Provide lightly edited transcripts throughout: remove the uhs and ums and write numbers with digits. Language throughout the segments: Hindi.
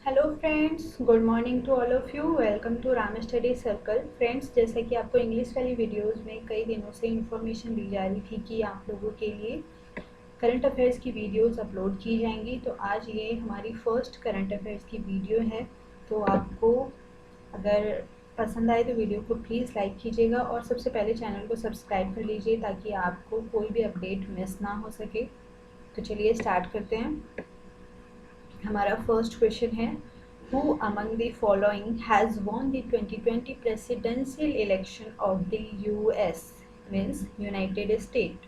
Hello friends, good morning to all of you. Welcome to Ram study circle. Friends, जैसे कि आपको इंग्लिश वाली वीडियोस में कई दिनों से इन्फॉर्मेशन दी जा रही थी कि आप लोगों के लिए करंट अफेयर्स की वीडियोस अपलोड की जाएंगी, तो आज ये हमारी फर्स्ट करंट अफेयर्स की वीडियो है। तो आपको अगर पसंद आए तो वीडियो को प्लीज़ लाइक कीजिएगा और सबसे पहले चैनल को सब्सक्राइब कर लीजिए ताकि आपको कोई भी अपडेट मिस ना हो सके। तो चलिए स्टार्ट करते हैं। हमारा फर्स्ट क्वेश्चन है, who among the following has won the 2020 presidential election of the US means United state.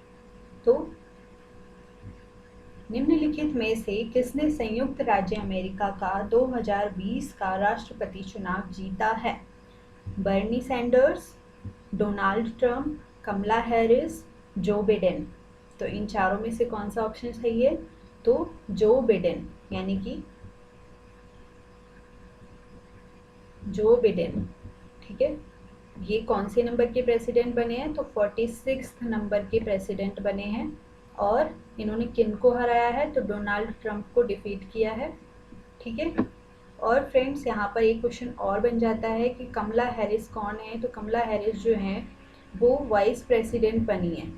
तो निम्नलिखित में से किसने संयुक्त राज्य अमेरिका का 2020 का राष्ट्रपति चुनाव जीता है? बर्नी सैंडर्स, डोनाल्ड ट्रंप, कमला हैरिस, जो बिडेन। तो इन चारों में से कौन सा ऑप्शन सही है? तो जो बिडेन, यानी कि जो बिडेन। ठीक है, ये कौन से नंबर के प्रेसिडेंट बने हैं? तो 46 नंबर के प्रेसिडेंट बने हैं। और इन्होंने किन को हराया है? तो डोनाल्ड ट्रंप को डिफीट किया है। ठीक है। और फ्रेंड्स, यहाँ पर एक क्वेश्चन और बन जाता है कि कमला हैरिस कौन है? तो कमला हैरिस जो है वो वाइस प्रेसिडेंट बनी है।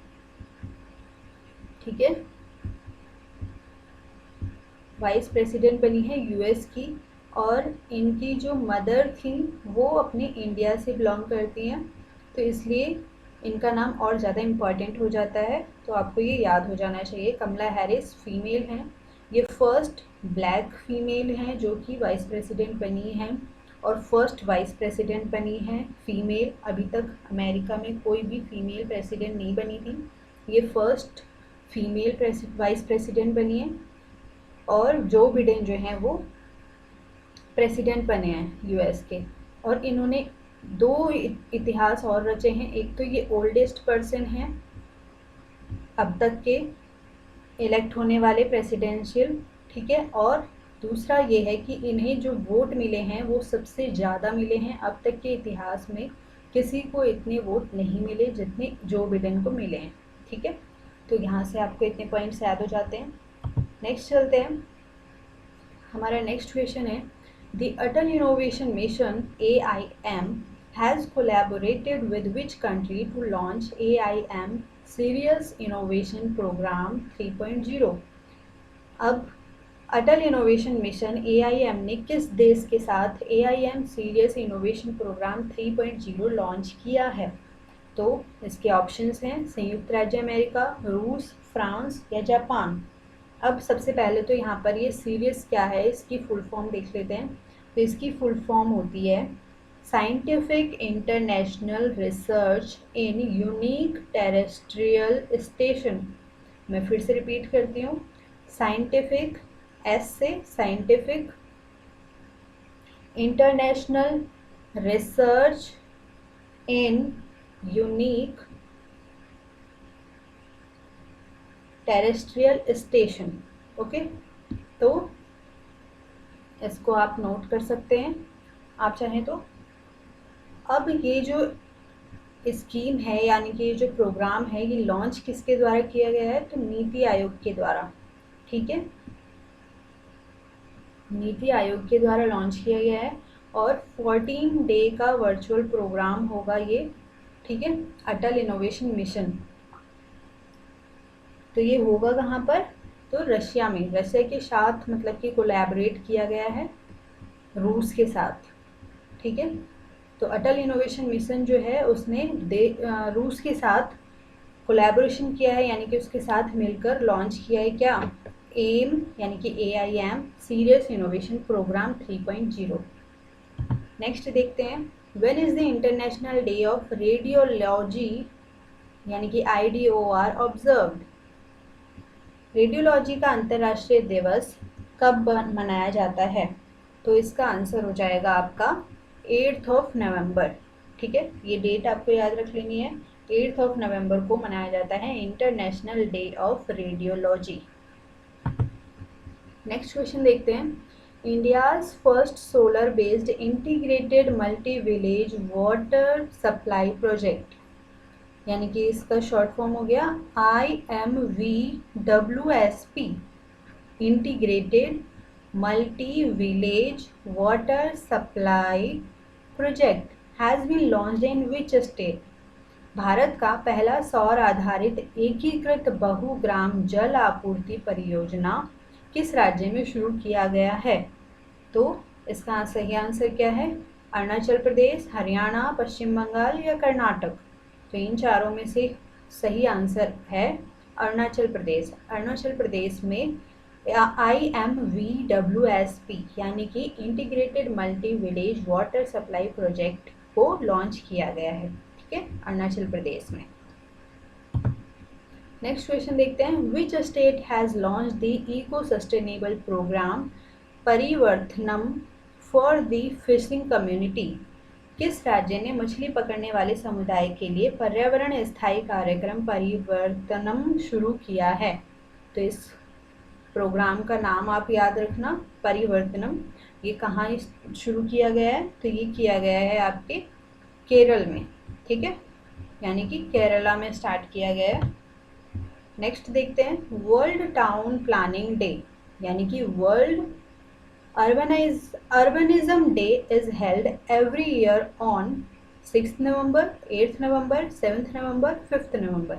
ठीक है, वाइस प्रेसिडेंट बनी है यूएस की। और इनकी जो मदर थी वो अपने इंडिया से बिलोंग करती हैं, तो इसलिए इनका नाम और ज़्यादा इम्पॉर्टेंट हो जाता है। तो आपको ये याद हो जाना चाहिए। कमला हैरिस फीमेल हैं, ये फर्स्ट ब्लैक फीमेल हैं जो कि वाइस प्रेसिडेंट बनी हैं और फर्स्ट वाइस प्रेसिडेंट बनी हैं फीमेल। अभी तक अमेरिका में कोई भी फीमेल प्रेसिडेंट नहीं बनी थी, ये फर्स्ट फीमेल वाइस प्रेसिडेंट बनी है। और जो बिडेन जो हैं वो प्रेसिडेंट बने हैं यूएस के। और इन्होंने दो इतिहास और रचे हैं। एक तो ये ओल्डेस्ट पर्सन हैं अब तक के इलेक्ट होने वाले प्रेसिडेंशियल। ठीक है, और दूसरा ये है कि इन्हें जो वोट मिले हैं वो सबसे ज़्यादा मिले हैं। अब तक के इतिहास में किसी को इतने वोट नहीं मिले जितने जो बिडेन को मिले हैं। ठीक है, तो यहाँ से आपको इतने पॉइंट्स याद हो जाते हैं। नेक्स्ट चलते हैं। हमारा नेक्स्ट क्वेश्चन है, the Atal innovation mission AIM has collaborated with which country to launch AIM Sirius innovation programme 3.0। अब अटल इनोवेशन मिशन AIM ने किस देश के साथ AIM Sirius innovation programme 3.0 launch किया है? तो इसके ऑप्शंस हैं संयुक्त राज्य अमेरिका, रूस, फ्रांस या जापान। अब सबसे पहले तो यहाँ पर ये सीरियस क्या है इसकी फुल फॉर्म देख लेते हैं। तो इसकी फुल फॉर्म होती है साइंटिफिक इंटरनेशनल रिसर्च इन यूनिक टेरेस्ट्रियल स्टेशन। मैं फिर से रिपीट करती हूँ, साइंटिफिक, एस से साइंटिफिक इंटरनेशनल रिसर्च इन यूनिक टेरेस्ट्रियल स्टेशन। ओके, तो इसको आप नोट कर सकते हैं आप चाहें तो। अब ये जो स्कीम है यानी कि ये जो प्रोग्राम है ये लॉन्च किसके द्वारा किया गया है? तो नीति आयोग के द्वारा। ठीक है, नीति आयोग के द्वारा लॉन्च किया गया है और 14 डे का वर्चुअल प्रोग्राम होगा ये। ठीक है, अटल इनोवेशन मिशन। तो ये होगा कहाँ पर? तो रशिया में, रशिया के साथ मतलब कि कोलैबोरेट किया गया है रूस के साथ। ठीक है, तो अटल इनोवेशन मिशन जो है उसने रूस के साथ कोलैबोरेशन किया है, यानी कि उसके साथ मिलकर लॉन्च किया है क्या? एम यानी कि AIM Sirius innovation programme 3.0। Next देखते हैं, when is the international day of radiology यानी कि IDOR ऑब्जर्व्ड? रेडियोलॉजी का अंतर्राष्ट्रीय दिवस कब मनाया जाता है? तो इसका आंसर हो जाएगा आपका 8 नवंबर। ठीक है, ये डेट आपको याद रख लेनी है। 8 नवंबर को मनाया जाता है international day of radiology. Next question देखते हैं, India's first solar based integrated multi village water supply project यानी कि इसका शॉर्ट फॉर्म हो गया IMVWSP integrated multi village water supply project has been launched in which state? Bharat का पहला सौर आधारित एकीकृत बहुग्राम जल आपूर्ति परियोजना किस राज्य में शुरू किया गया है? तो इसका सही आंसर क्या है? अरुणाचल प्रदेश, हरियाणा, पश्चिम बंगाल या कर्नाटक? तो इन चारों में से सही आंसर है अरुणाचल प्रदेश। अरुणाचल प्रदेश में IMVWSP यानी कि integrated multi village water supply project को लॉन्च किया गया है, ठीक है, अरुणाचल प्रदेश में। नेक्स्ट क्वेश्चन देखते हैं, which state has launch the eco sustainable program Parivartanam for the fishing community? किस राज्य ने मछली पकड़ने वाले समुदाय के लिए पर्यावरण स्थायी कार्यक्रम परिवर्तनम शुरू किया है? तो इस प्रोग्राम का नाम आप याद रखना, परिवर्तनम। ये कहाँ शुरू किया गया है? तो ये किया गया है आपके केरल में, ठीक है, यानी कि केरला में स्टार्ट किया गया है। नेक्स्ट देखते हैं, वर्ल्ड टाउन प्लानिंग डे यानी कि world urbanism day is held every year on 6 November, 8 November, 7 November, 5 November.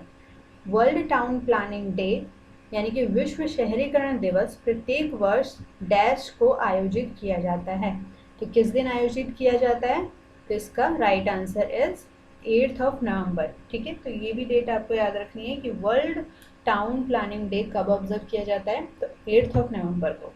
World town planning day यानी कि विश्व शहरीकरण दिवस प्रत्येक वर्ष डैश को आयोजित किया जाता है। तो किस दिन आयोजित किया जाता है? तो इसका राइट आंसर इज 8 नवंबर, ठीक है। तो ये भी डेट आपको याद रखनी है कि वर्ल्ड टाउन प्लानिंग डे कब ऑब्जर्व किया जाता है? तो 8 नवंबर को।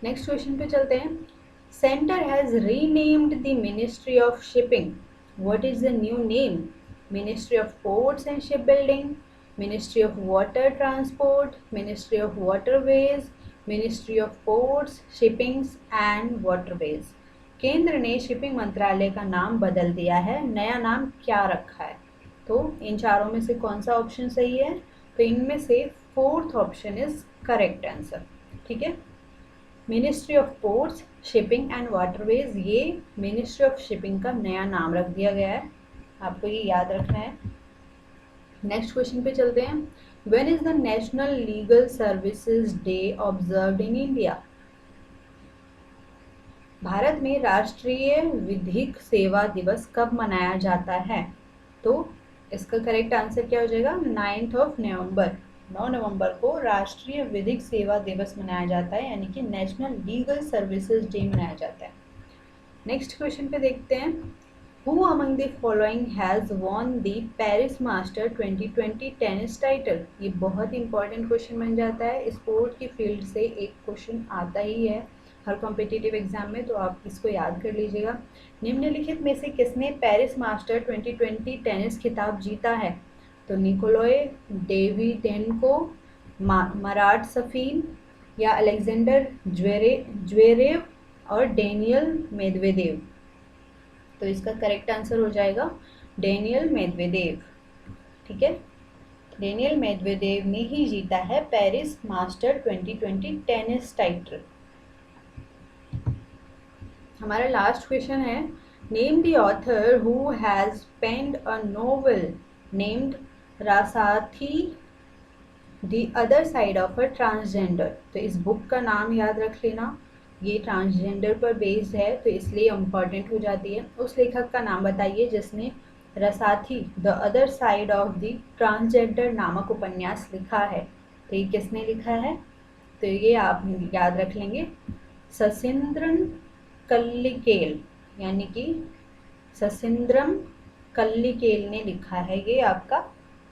नेक्स्ट क्वेश्चन पे चलते हैं, centre has renamed the ministry of shipping, what is the new name? Ministry of ports and ship building, ministry of water transport, ministry of waterways, ministry of ports, shippings and waterways. केंद्र ने शिपिंग मंत्रालय का नाम बदल दिया है, नया नाम क्या रखा है? तो इन चारों में से कौन सा ऑप्शन सही है? तो इनमें से 4th option is correct answer, ठीक है। Ministry of ports, shipping and waterways, ये मिनिस्ट्री ऑफ शिपिंग का नया नाम रख दिया गया है, आपको ये याद रखना है। नेक्स्ट क्वेश्चन पे चलते हैं, when is the national legal services day observed in India? Bharat में राष्ट्रीय विधिक सेवा दिवस कब मनाया जाता है? तो इसका करेक्ट आंसर क्या हो जाएगा? 9 नवंबर। 9 नवंबर को राष्ट्रीय विधिक सेवा दिवस मनाया जाता है, यानी कि नेशनल लीगल सर्विसेज डे मनाया जाता है। नेक्स्ट क्वेश्चन पे देखते हैं, Who among the following has won the Paris Master 2020 tennis title? ये बहुत इंपॉर्टेंट क्वेश्चन बन जाता है, स्पोर्ट की फील्ड से एक क्वेश्चन आता ही है हर कॉम्पिटिटिव एग्जाम में, तो आप इसको याद कर लीजिएगा। निम्नलिखित में से किसने पेरिस मास्टर 2020 टेनिस खिताब जीता है? तो निकोलॉय डेविडेंको, मराट सफीन या अलेक्जेंडर ज्वेरेव और डेनियल मेदवेदेव? तो इसका करेक्ट आंसर हो जाएगा डेनियल मेदवेदेव, ठीक है। डेनियल मेदवेदेव ने ही जीता है पेरिस मास्टर 2020 टेनिस टाइटल। हमारा लास्ट क्वेश्चन है, name the author who has penned a novel named Rasathi the other side of a transgender. तो इस बुक का नाम याद रख लेना, ये ट्रांसजेंडर पर बेस्ड है, तो इसलिए इम्पॉर्टेंट हो जाती है। उस लेखक का नाम बताइए जिसने Rasathi the other side of the transgender नामक उपन्यास लिखा है। तो ये किसने लिखा है? तो ये आप याद रख लेंगे, ससिंद्रन कल्लिकेल, यानी कि ससिंद्रम कल्लिकेल ने लिखा है ये आपका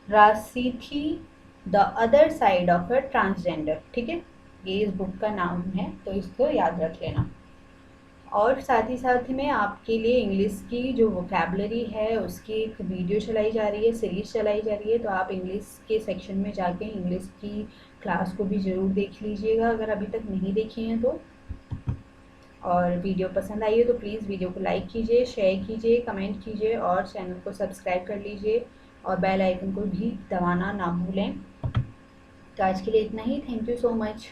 Rasathi the other side of a transgender, ठीक है। ये इस बुक का नाम है, तो इसको याद रख लेना। और साथ ही में आपके लिए इंग्लिश की जो वोकैबुलरी है उसकी एक वीडियो चलाई जा रही है, सीरीज चलाई जा रही है, तो आप इंग्लिश के सेक्शन में जाके इंग्लिश की क्लास को भी ज़रूर देख लीजिएगा अगर अभी तक नहीं देखी हैं तो। और वीडियो पसंद आई हो तो प्लीज़ वीडियो को लाइक कीजिए, शेयर कीजिए, कमेंट कीजिए और चैनल को सब्सक्राइब कर लीजिए और बेल आइकन को भी दबाना ना भूलें। तो आज के लिए इतना ही, थैंक यू सो मच।